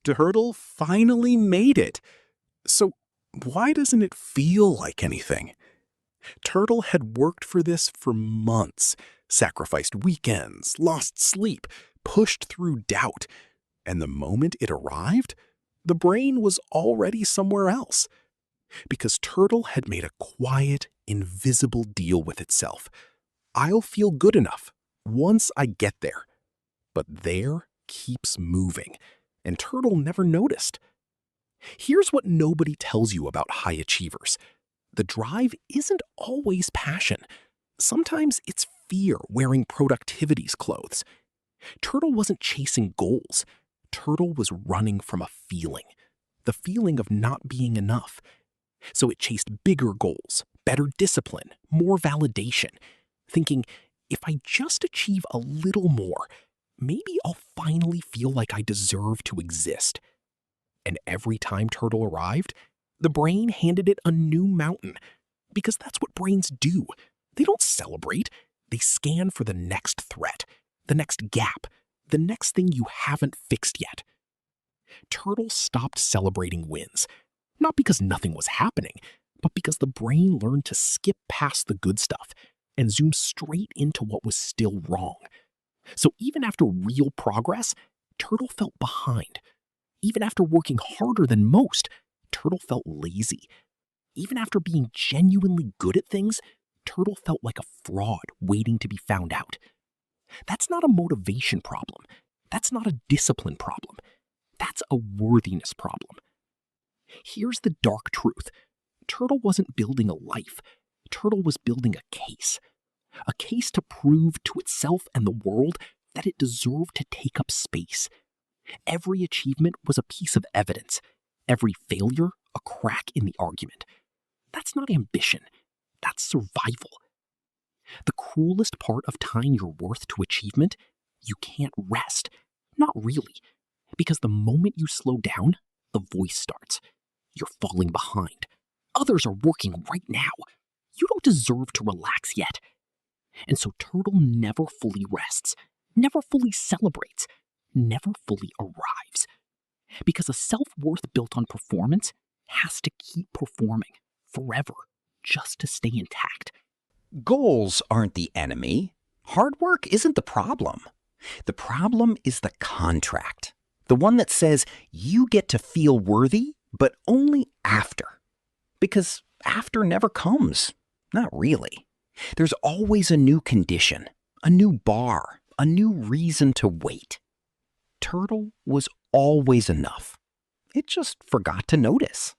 Turtle finally made it. So why doesn't it feel like anything? Turtle had worked for this for months, sacrificed weekends, lost sleep, pushed through doubt. And the moment it arrived, the brain was already somewhere else. Because Turtle had made a quiet, invisible deal with itself. I'll feel good enough once I get there. But there keeps moving, and Turtle never noticed. Here's what nobody tells you about high achievers. The drive isn't always passion. Sometimes it's fear wearing productivity's clothes. Turtle wasn't chasing goals. Turtle was running from a feeling, the feeling of not being enough. So it chased bigger goals, better discipline, more validation, thinking, if I just achieve a little more, maybe I'll finally feel like I deserve to exist. And every time Turtle arrived, the brain handed it a new mountain, because that's what brains do. They don't celebrate. They scan for the next threat, the next gap, the next thing you haven't fixed yet. Turtle stopped celebrating wins, not because nothing was happening, but because the brain learned to skip past the good stuff and zoom straight into what was still wrong. So even after real progress, Turtle felt behind. Even after working harder than most, Turtle felt lazy. Even after being genuinely good at things, Turtle felt like a fraud waiting to be found out. That's not a motivation problem. That's not a discipline problem. That's a worthiness problem. Here's the dark truth. Turtle wasn't building a life. Turtle was building a case. A case to prove to itself and the world that it deserved to take up space. Every achievement was a piece of evidence. Every failure, a crack in the argument. That's not ambition. That's survival. The cruelest part of tying your worth to achievement, you can't rest. Not really. Because the moment you slow down, the voice starts. You're falling behind. Others are working right now. You don't deserve to relax yet. And so Turtle never fully rests, never fully celebrates, never fully arrives. Because a self-worth built on performance has to keep performing forever just to stay intact. Goals aren't the enemy. Hard work isn't the problem. The problem is the contract. The one that says you get to feel worthy, but only after. Because after never comes. Not really. There's always a new condition, a new bar, a new reason to wait. Turtle was always enough. It just forgot to notice.